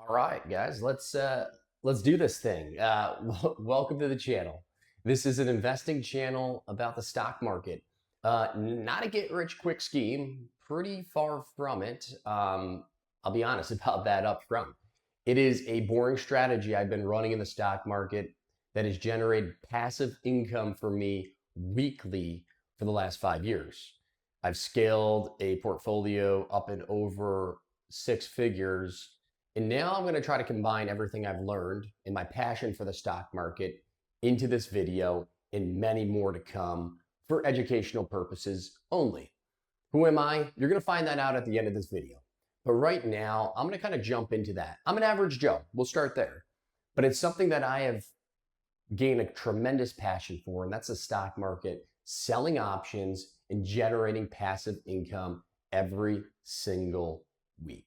All right, guys, let's do this thing. Welcome to the channel. This is an investing channel about the stock market. Not a get rich quick scheme. Pretty far from it. I'll be honest about that up front. It is a boring strategy I've been running in the stock market that has generated passive income for me weekly for the last 5 years. I've scaled a portfolio up and over six figures, and now I'm going to try to combine everything I've learned and my passion for the stock market into this video and many more to come for educational purposes only. Who am I? You're going to find that out at the end of this video. But right now, I'm going to kind of jump into that. I'm an average Joe. We'll start there. But it's something that I have gained a tremendous passion for, and that's the stock market, selling options and generating passive income every single week.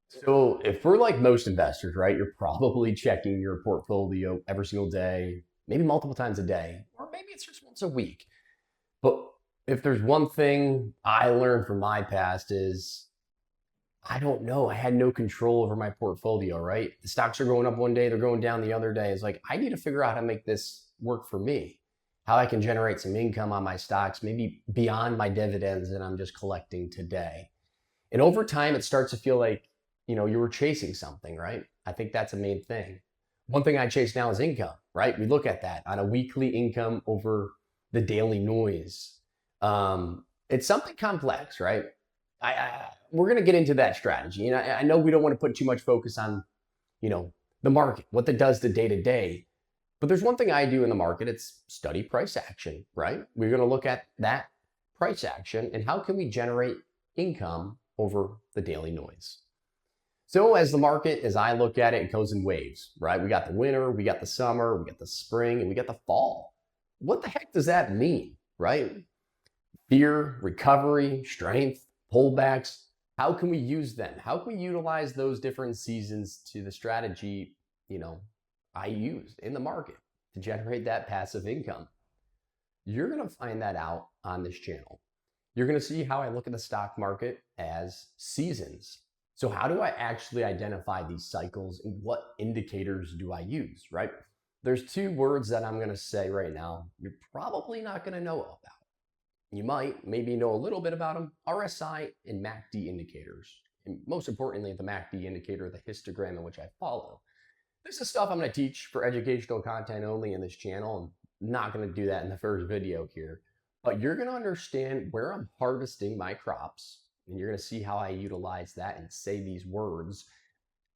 So if we're like most investors, right, you're probably checking your portfolio every single day, maybe multiple times a day, or maybe it's just once a week. But if there's one thing I learned from my past is I don't know. I had no control over my portfolio, right? The stocks are going up one day, they're going down the other day. It's like, I need to figure out how to make this work for me, how I can generate some income on my stocks, maybe beyond my dividends that I'm just collecting today. And over time, it starts to feel like, you were chasing something, right? I think that's a main thing. One thing I chase now is income, right? We look at that on a weekly income over the daily noise. It's something complex, right? We're going to get into that strategy. And I know we don't want to put too much focus on, the market, what that does to day to day. But there's one thing I do in the market. It's study price action, right? We're going to look at that price action and how can we generate income over the daily noise. So as the market, as I look at it, it goes in waves, right? We got the winter, we got the summer, we got the spring, and we got the fall. What the heck does that mean, right? Fear, recovery, strength, pullbacks. How can we use them? How can we utilize those different seasons to the strategy, I use in the market to generate that passive income? You're going to find that out on this channel. You're going to see how I look at the stock market as seasons. So how do I actually identify these cycles and what indicators do I use, right? There's two words that I'm going to say right now you're probably not going to know about. You might maybe know a little bit about them, RSI and MACD indicators. And most importantly, the MACD indicator, the histogram in which I follow. This is stuff I'm going to teach for educational content only in this channel. I'm not going to do that in the first video here. But you're going to understand where I'm harvesting my crops, and you're going to see how I utilize that and say these words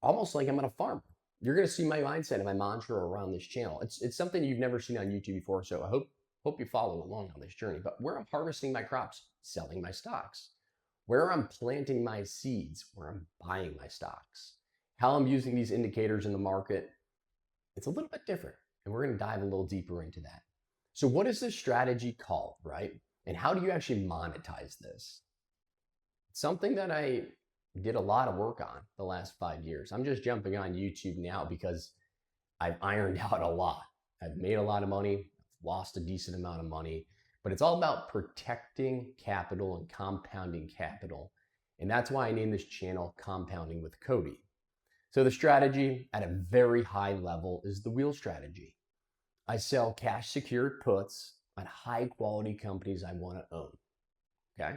almost like I'm on a farm. You're going to see my mindset and my mantra around this channel. It's something you've never seen on YouTube before, so I hope you follow along on this journey. But where I'm harvesting my crops, selling my stocks, where I'm planting my seeds, where I'm buying my stocks, how I'm using these indicators in the market, it's a little bit different, and we're going to dive a little deeper into that. So what is this strategy called, right? And how do you actually monetize this? It's something that I did a lot of work on the last 5 years. I'm just jumping on YouTube now because I've ironed out a lot. I've made a lot of money, lost a decent amount of money, but it's all about protecting capital and compounding capital. And that's why I named this channel Compounding with Cody. So the strategy at a very high level is the wheel strategy. I sell cash secured puts on high quality companies I want to own. Okay.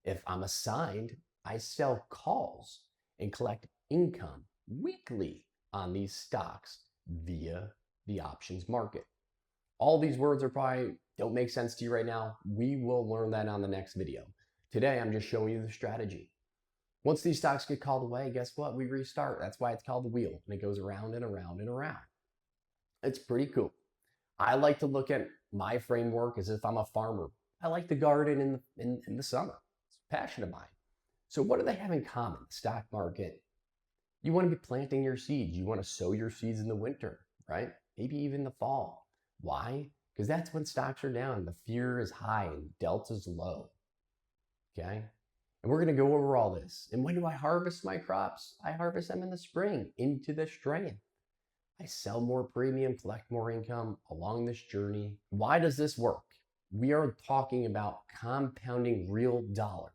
If I'm assigned, I sell calls and collect income weekly on these stocks via the options market. All these words are probably don't make sense to you right now. We will learn that on the next video. Today, I'm just showing you the strategy. Once these stocks get called away, guess what? We restart. That's why it's called the wheel, and it goes around and around and around. It's pretty cool. I like to look at my framework as if I'm a farmer. I like to garden in the summer. It's a passion of mine. So what do they have in common? The stock market. You want to be planting your seeds. You want to sow your seeds in the winter, right? Maybe even the fall. Why? Because that's when stocks are down. The fear is high and delta's low. Okay? And we're going to go over all this. And when do I harvest my crops? I harvest them in the spring into the strain. I sell more premium, collect more income along this journey. Why does this work? We are talking about compounding real dollars.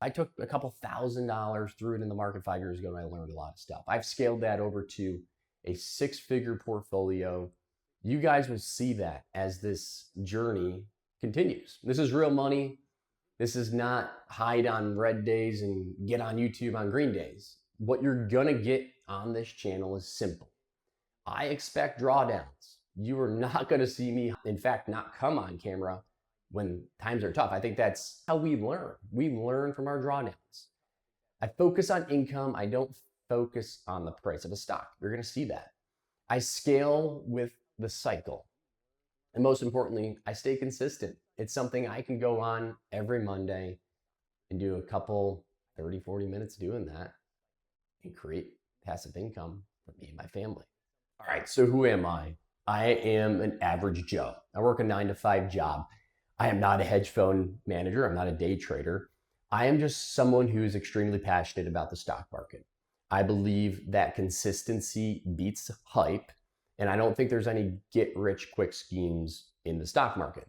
I took a couple $1,000s, threw it in the market 5 years ago, and I learned a lot of stuff. I've scaled that over to a six-figure portfolio. You guys will see that as this journey continues. This is real money. This is not hide on red days and get on YouTube on green days. What you're gonna get on this channel is simple. I expect drawdowns. You are not gonna see me, in fact, not come on camera when times are tough. I think that's how we learn. We learn from our drawdowns. I focus on income. I don't focus on the price of a stock. You're gonna see that. I scale with the cycle. And most importantly, I stay consistent. It's something I can go on every Monday and do a couple 30, 40 minutes doing that and create passive income for me and my family. All right, so who am I? I am an average Joe. I work a 9 to 5 job. I am not a hedge fund manager. I'm not a day trader. I am just someone who is extremely passionate about the stock market. I believe that consistency beats hype, and I don't think there's any get rich quick schemes in the stock market.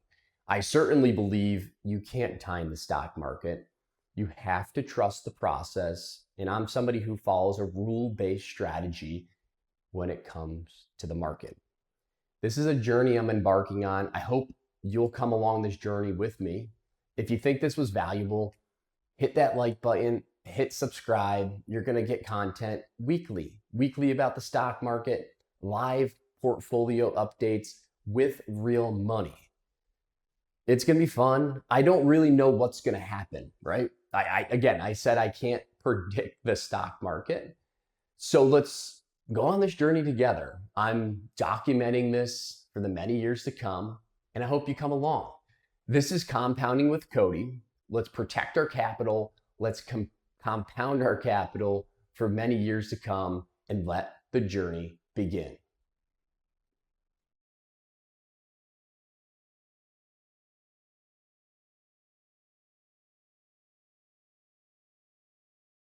I certainly believe you can't time the stock market. You have to trust the process, and I'm somebody who follows a rule-based strategy when it comes to the market. This is a journey I'm embarking on. I hope you'll come along this journey with me. If you think this was valuable, hit that like button, hit subscribe. You're going to get content weekly about the stock market, live portfolio updates with real money. It's going to be fun. I don't really know what's going to happen, right? I said I can't predict the stock market. So let's go on this journey together. I'm documenting this for the many years to come, and I hope you come along. This is Compounding with Cody. Let's protect our capital. Let's compound our capital for many years to come and let the journey begin.